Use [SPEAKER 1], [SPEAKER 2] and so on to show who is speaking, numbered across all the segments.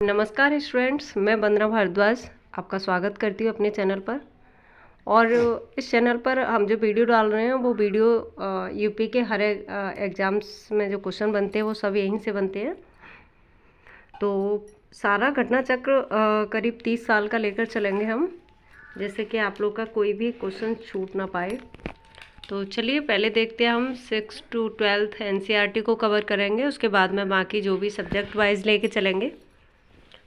[SPEAKER 1] नमस्कार स्टूडेंट्स, मैं वंदना भारद्वाज आपका स्वागत करती हूँ अपने चैनल पर। और इस चैनल पर हम जो वीडियो डाल रहे हैं वो वीडियो यूपी के हर एग्ज़ाम्स में जो क्वेश्चन बनते हैं वो सब यहीं से बनते हैं। तो सारा घटना चक्र करीब 30 साल का लेकर चलेंगे हम, जैसे कि आप लोग का कोई भी क्वेश्चन छूट ना पाए। तो चलिए पहले देखते हैं, हम 6 to 12th NCERT को कवर करेंगे, उसके बाद में बाकी जो भी सब्जेक्ट वाइज लेके चलेंगे,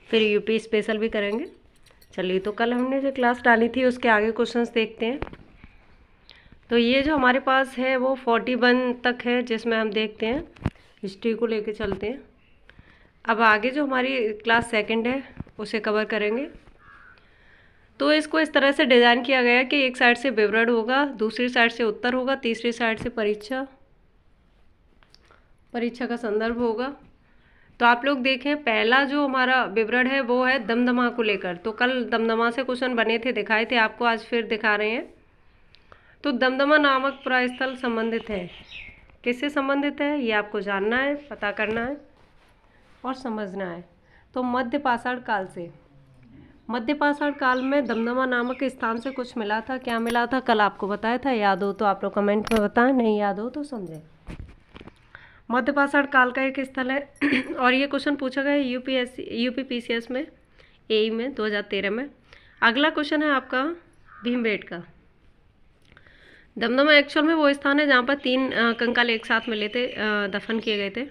[SPEAKER 1] फिर यूपी स्पेशल भी करेंगे। चलिए, तो कल हमने जो क्लास डाली थी उसके आगे क्वेश्चंस देखते हैं। तो ये जो हमारे पास है वो 41 तक है, जिसमें हम देखते हैं हिस्ट्री को लेके चलते हैं। अब आगे जो हमारी क्लास सेकंड है उसे कवर करेंगे। तो इसको इस तरह से डिज़ाइन किया गया है कि एक साइड से विवरण होगा, दूसरी साइड से उत्तर होगा, तीसरी साइड से परीक्षा का संदर्भ होगा। तो आप लोग देखें, पहला जो हमारा विवरण है वो है दमदमा को लेकर। तो कल दमदमा से क्वेश्चन बने थे, दिखाए थे आपको, आज फिर दिखा रहे हैं। तो दमदमा नामक पुरास्थल संबंधित है, किससे संबंधित है ये आपको जानना है, पता करना है और समझना है। तो मध्य पाषाण काल से, मध्य पाषाण काल में दमदमा नामक स्थान से कुछ मिला था। क्या मिला था कल आपको बताया था? याद हो तो आप लोग कमेंट में बताएं, नहीं याद हो तो समझें। मध्य पाषाण काल का एक स्थल है और ये क्वेश्चन पूछा गया है यूपी PCS में, AE में 2013 में। अगला क्वेश्चन है आपका भीमबेटका। दमदमा एक्चुअल में वो स्थान है जहाँ पर 3 कंकाल एक साथ मिले थे, दफन किए गए थे।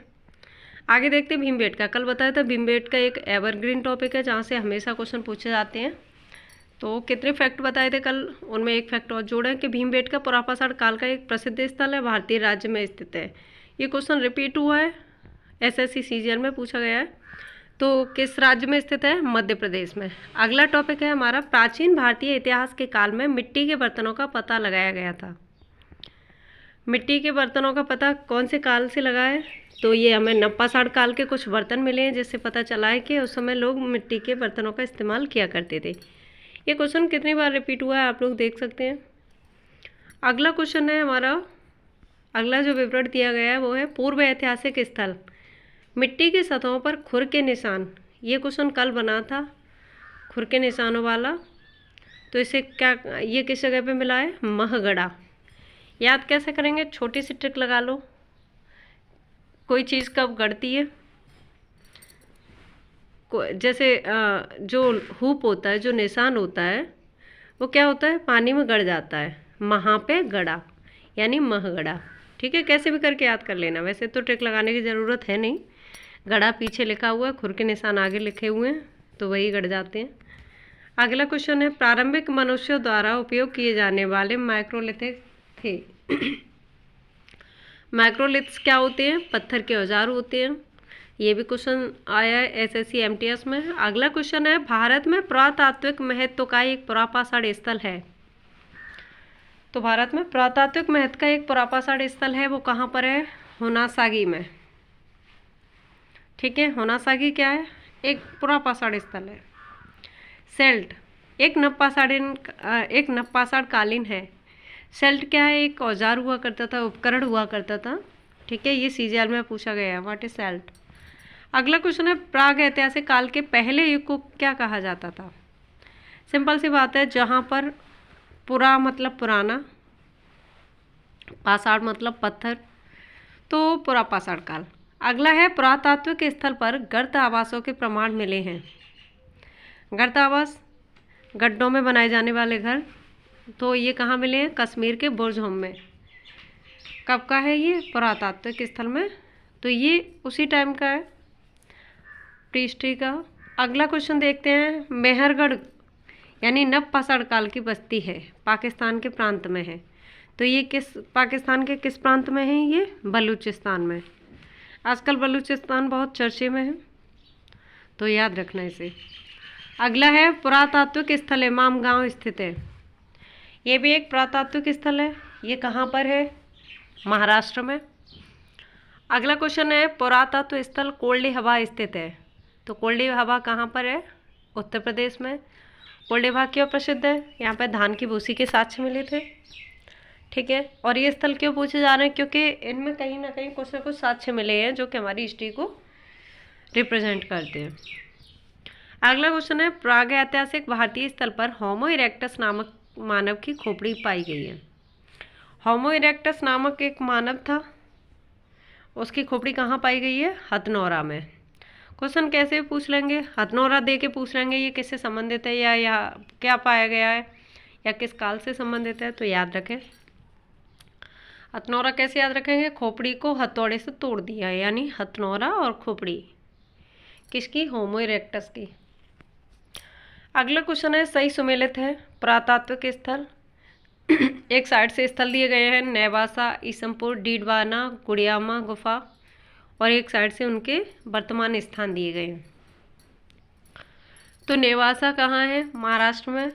[SPEAKER 1] आगे देखते हैं भीमबेटका। कल बताया था भीमबेटका एक एवरग्रीन टॉपिक है जहाँ से हमेशा क्वेश्चन पूछे जाते हैं। तो कितने फैक्ट बताए थे कल, उनमें एक फैक्ट और जोड़े कि भीमबेटका पुरापाषाण काल का एक प्रसिद्ध स्थल है, भारतीय राज्य में स्थित है। ये क्वेश्चन रिपीट हुआ है, SSC CGL में पूछा गया है। तो किस राज्य में स्थित है? मध्य प्रदेश में। अगला टॉपिक है हमारा प्राचीन भारतीय इतिहास के काल में मिट्टी के बर्तनों का पता लगाया गया था। मिट्टी के बर्तनों का पता कौन से काल से लगा है? तो ये हमें नवपाषाण काल के कुछ बर्तन मिले हैं, जिससे पता चला है कि उस समय लोग मिट्टी के बर्तनों का इस्तेमाल किया करते थे। ये क्वेश्चन कितनी बार रिपीट हुआ है आप लोग देख सकते हैं। अगला क्वेश्चन है हमारा, अगला जो विवरण दिया गया है वो है पूर्व ऐतिहासिक स्थल, मिट्टी की सतहों पर खुर के निशान। ये क्वेश्चन कल बना था, खुर के निशानों वाला। तो इसे क्या, ये किस जगह पे मिला है? महगढ़ा। याद कैसे करेंगे? छोटी सी ट्रिक लगा लो। कोई चीज़ कब गढ़ती है? जैसे जो हुप होता है, जो निशान होता है, वो क्या होता है? पानी में गड़ जाता है, महाँ पे गड़ा, यानी महगढ़ा। ठीक है, कैसे भी करके याद कर लेना। वैसे तो ट्रिक लगाने की ज़रूरत है नहीं, गड़ा पीछे लिखा हुआ है, खुर के निशान आगे लिखे हुए हैं, तो वही गड़ जाते हैं। अगला क्वेश्चन है प्रारंभिक मनुष्यों द्वारा उपयोग किए जाने वाले माइक्रोलिथिक थे। माइक्रोलिथ्स क्या होते हैं? पत्थर के औजार होते हैं। ये भी क्वेश्चन आया है SSC MTS में। अगला क्वेश्चन है भारत में पुरातात्विक महत्व का एक पुरापाषाण स्थल है। तो भारत में पुरातात्विक महत्व का एक पुरापाषाण स्थल है, वो कहाँ पर है? हुनासागी में। ठीक है, हुनासागी क्या है? एक पुरापाषाण स्थल है। सेल्ट एक नवपाषाण कालीन है। सेल्ट क्या है? एक औजार हुआ करता था, उपकरण हुआ करता था। ठीक है, ये CGL में पूछा गया है, व्हाट इज सेल्ट। अगला क्वेश्चन है प्राग ऐतिहासिक काल के पहले युग को क्या कहा जाता था? सिंपल सी बात है, जहाँ पर पुरा मतलब पुराना, पाषाण मतलब पत्थर, तो पुरापाषाण काल। अगला है पुरातात्विक स्थल पर गर्त आवासों के प्रमाण मिले हैं। गर्त आवास, गड्ढों में बनाए जाने वाले घर, तो ये कहाँ मिले हैं? कश्मीर के बुर्जहोम में। कब का है ये? पुरातात्विक स्थल में। तो ये उसी टाइम का है, प्री हिस्ट्री का। अगला क्वेश्चन देखते हैं, मेहरगढ़ यानी नवपाषाण काल की बस्ती है, पाकिस्तान के प्रांत में है। तो ये पाकिस्तान के किस प्रांत में है? ये बलूचिस्तान में। आजकल बलूचिस्तान बहुत चर्चे में है, तो याद रखना इसे। अगला है पुरातात्विक स्थल इमाम गांव स्थित है। ये भी एक पुरातात्विक स्थल है, ये कहाँ पर है? महाराष्ट्र में। अगला क्वेश्चन है पुरातत्व स्थल कोल्डी हवा स्थित है। तो कोल्डी हवा कहाँ पर है? उत्तर प्रदेश में। कोल्डी हवा क्यों प्रसिद्ध है? यहाँ पर धान की भूसी के साक्ष्य मिले थे। ठीक है, और ये स्थल क्यों पूछे जा रहे हैं? क्योंकि इनमें कहीं ना कहीं कुछ ना कुछ साक्ष्य मिले हैं जो कि हमारी हिस्ट्री को रिप्रेजेंट करते हैं। अगला क्वेश्चन है, प्रागैतिहासिक भारतीय स्थल पर होमो इरेक्टस नामक मानव की खोपड़ी पाई गई है। होमो इरेक्टस नामक एक मानव था, उसकी खोपड़ी कहाँ पाई गई है? हथनौरा में। क्वेश्चन कैसे पूछ लेंगे? हथनौरा दे के पूछ लेंगे ये किससे संबंधित है, या क्या पाया गया है, या किस काल से संबंधित है। तो याद रखें, हथनौरा कैसे याद रखेंगे? खोपड़ी को हथौड़े से तोड़ दिया, यानी हथनौरा और खोपड़ी किसकी? होमो इरेक्टस की। अगला क्वेश्चन है, सही सुमेलित है पुरातात्विक स्थल। एक साइड से स्थल दिए गए हैं, नेवासा, ईसमपुर, डीडवाना, गुड़ियामा गुफा, और एक साइड से उनके वर्तमान स्थान दिए गए हैं। तो नेवासा कहाँ है? महाराष्ट्र में,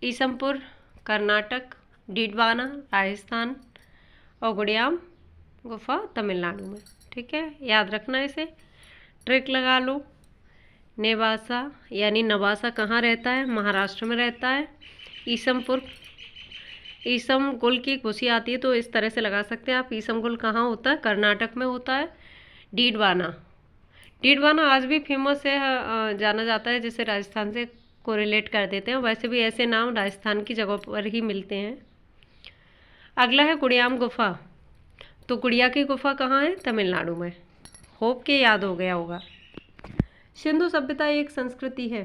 [SPEAKER 1] ईसमपुर कर्नाटक, डीडवाना राजस्थान, और गुड़ियाम गुफा तमिलनाडु में। ठीक है, याद रखना, इसे ट्रिक लगा लो। नेवासा यानी नवासा कहाँ रहता है? महाराष्ट्र में रहता है। ईसमपुर, ईसम गुल की खुशी आती है तो इस तरह से लगा सकते हैं आप। ईसम गुल कहाँ होता है? कर्नाटक में होता है। डीडवाना, डीडवाना आज भी फेमस है, जाना जाता है, जिसे राजस्थान से कोरिलेट कर देते हैं। वैसे भी ऐसे नाम राजस्थान की जगह पर ही मिलते हैं। अगला है गुड़ियाम गुफा। तो गुड़िया की गुफा कहाँ है? तमिलनाडु में। होप के याद हो गया होगा। सिंधु सभ्यता एक संस्कृति है,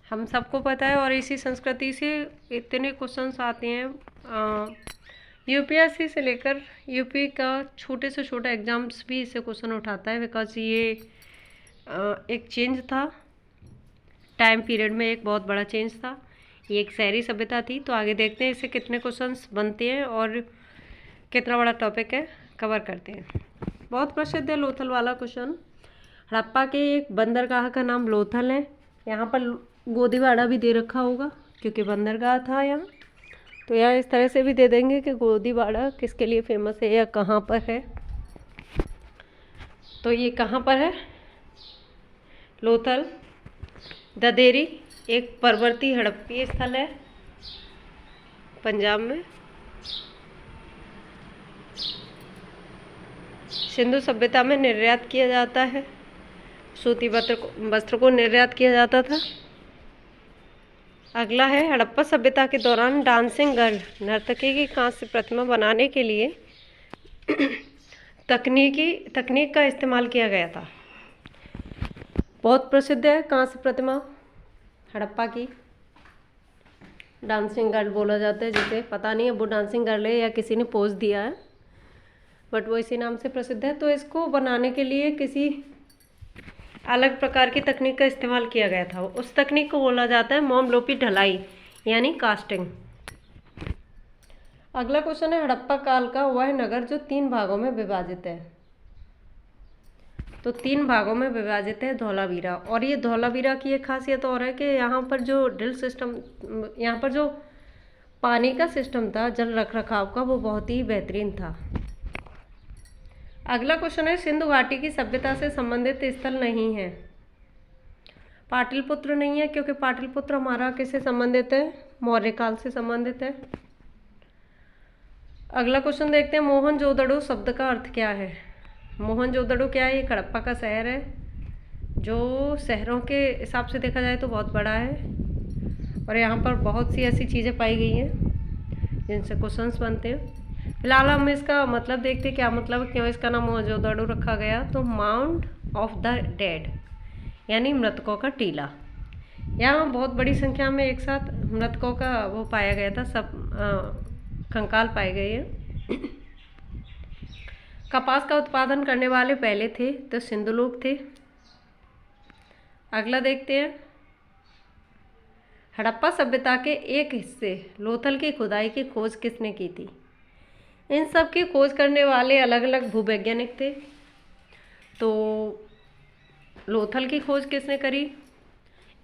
[SPEAKER 1] हम सबको पता है, और इसी संस्कृति से इतने क्वेश्चंस आते हैं। यूपीएससी से लेकर यूपी का छोटे से छोटा एग्जाम्स भी इससे क्वेश्चन उठाता है, बिकॉज ये एक चेंज था टाइम पीरियड में, एक बहुत बड़ा चेंज था। ये एक शहरी सभ्यता थी। तो आगे देखते हैं इससे कितने क्वेश्चंस बनते हैं और कितना बड़ा टॉपिक है, कवर करते हैं। बहुत प्रसिद्ध है लोथल वाला क्वेश्चन। हड़प्पा के एक बंदरगाह का नाम लोथल है। यहाँ पर गोदीवाड़ा भी दे रखा होगा क्योंकि बंदरगाह था यहाँ। तो यहाँ इस तरह से भी दे देंगे कि गोदीवाड़ा किसके लिए फेमस है या कहाँ पर है। तो ये कहाँ पर है? लोथल। ददेरी एक पर्वतीय हड़प्पीय स्थल है पंजाब में। सिंधु सभ्यता में निर्यात किया जाता है, सूती वस्त्र को निर्यात किया जाता था। अगला है, हड़प्पा सभ्यता के दौरान डांसिंग गर्ल नर्तकी की कांस्य प्रतिमा बनाने के लिए तकनीक का इस्तेमाल किया गया था। बहुत प्रसिद्ध है कांस्य प्रतिमा हड़प्पा की। डांसिंग गर्ल बोला जाता है जिसे, पता नहीं है वो डांसिंग गर्ल है या किसी ने पोज दिया है, बट वो इसी नाम से प्रसिद्ध है। तो इसको बनाने के लिए किसी अलग प्रकार की तकनीक का इस्तेमाल किया गया था। उस तकनीक को बोला जाता है मोमलोपी ढलाई यानी कास्टिंग। अगला क्वेश्चन है, हड़प्पा काल का वह नगर जो 3 भागों में विभाजित है। तो 3 भागों में विभाजित है धौलावीरा। और ये धौलावीरा की एक खासियत और है कि यहाँ पर जो ड्रिल सिस्टम, यहाँ पर जो पानी का सिस्टम था जल रख रखाव का, वो बहुत ही बेहतरीन था। अगला क्वेश्चन है, सिंधु घाटी की सभ्यता से संबंधित स्थल नहीं है। पाटलिपुत्र नहीं है क्योंकि पाटलिपुत्र हमारा किससे संबंधित है? मौर्य काल से संबंधित है। अगला क्वेश्चन देखते हैं, मोहनजोदड़ो शब्द का अर्थ क्या है? मोहनजोदड़ो क्या है? ये हड़प्पा का शहर है जो शहरों के हिसाब से देखा जाए तो बहुत बड़ा है, और यहाँ पर बहुत सी ऐसी चीज़ें पाई गई हैं जिनसे क्वेश्चंस बनते हैं। फिलहाल हम इसका मतलब देखते हैं, क्या मतलब, क्यों इसका नाम मोहनजोदड़ो रखा गया। तो माउंट ऑफ द डेड यानी मृतकों का टीला। यहाँ बहुत बड़ी संख्या में एक साथ मृतकों का वो पाया गया था, सब कंकाल पाए गए हैं। कपास का उत्पादन करने वाले पहले थे तो सिंधु लोग थे। अगला देखते हैं, हड़प्पा सभ्यता के एक हिस्से लोथल की खुदाई की खोज किसने की थी? इन सब की खोज करने वाले अलग अलग भूवैज्ञानिक थे। तो लोथल की खोज किसने करी?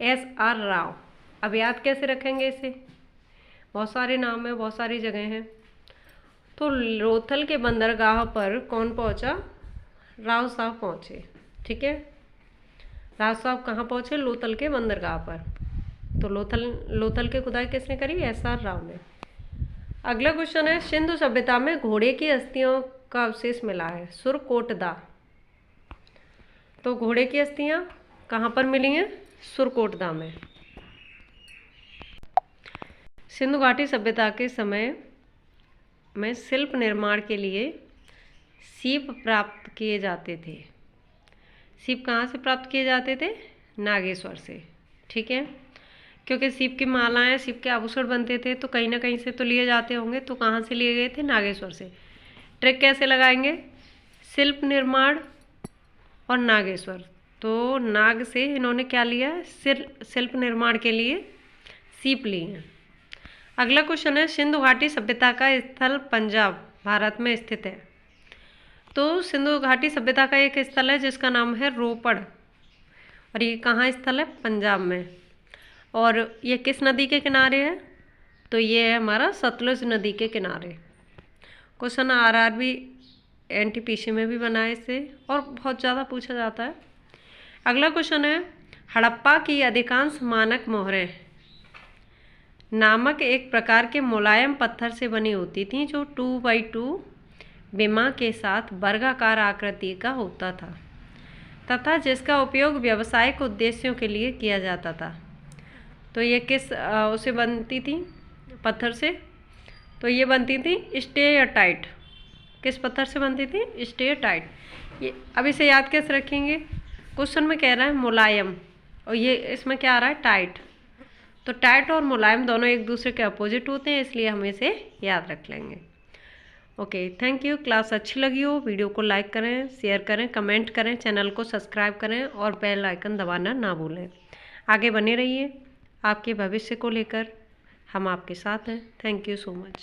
[SPEAKER 1] SR राव। अब याद कैसे रखेंगे इसे? बहुत सारे नाम है, बहुत सारी जगह हैं। तो लोथल के बंदरगाह पर कौन पहुंचा? राव साहब पहुंचे। ठीक है, राव साहब कहाँ पहुंचे? लोथल के बंदरगाह पर। तो लोथल की खुदाई किसने करी? SR राव ने। अगला क्वेश्चन है, सिंधु सभ्यता में घोड़े की अस्थियों का अवशेष मिला है। सुरकोटदा। तो घोड़े की अस्थियाँ कहाँ पर मिली हैं? सुरकोटदा में। सिंधु घाटी सभ्यता के समय में शिल्प निर्माण के लिए सीप प्राप्त किए जाते थे। सीप कहाँ से प्राप्त किए जाते थे? नागेश्वर से। ठीक है, क्योंकि सीप की मालाएं, सीप के आभूषण बनते थे तो कहीं ना कहीं से तो लिए जाते होंगे, तो कहाँ से लिए गए थे? नागेश्वर से। ट्रिक कैसे लगाएंगे? शिल्प निर्माण और नागेश्वर, तो नाग से इन्होंने क्या लिया? शिल्प निर्माण के लिए सीप ली हैं। अगला क्वेश्चन है, सिंधु घाटी सभ्यता का स्थल पंजाब भारत में स्थित है। तो सिंधु घाटी सभ्यता का एक स्थल है जिसका नाम है रोपड़, और ये कहाँ स्थल है? पंजाब में। और ये किस नदी के किनारे है? तो ये है हमारा सतलुज नदी के किनारे। क्वेश्चन आरआरबी एनटीपीसी में भी बना है इससे, और बहुत ज़्यादा पूछा जाता है। अगला क्वेश्चन है, हड़प्पा की अधिकांश मानक मोहरें नामक एक प्रकार के मुलायम पत्थर से बनी होती थी जो 2x2 बिमा के साथ वर्गाकार आकृति का होता था तथा जिसका उपयोग व्यावसायिक उद्देश्यों के लिए किया जाता था। तो ये किस उसे बनती थी? पत्थर से। तो ये बनती थी स्टेयरटाइट। किस पत्थर से बनती थी? स्टेयरटाइट। ये अब इसे याद कैसे रखेंगे? क्वेश्चन में कह रहा है मुलायम, और ये इसमें क्या आ रहा है? टाइट। तो टाइट और मुलायम दोनों एक दूसरे के अपोजिट होते हैं, इसलिए हम इसे याद रख लेंगे। Okay, thank you. क्लास अच्छी लगी हो वीडियो को लाइक करें, शेयर करें, कमेंट करें, चैनल को सब्सक्राइब करें और बेल आइकन दबाना ना भूलें। आगे बने रहिए, आपके भविष्य को लेकर हम आपके साथ हैं। Thank you so much.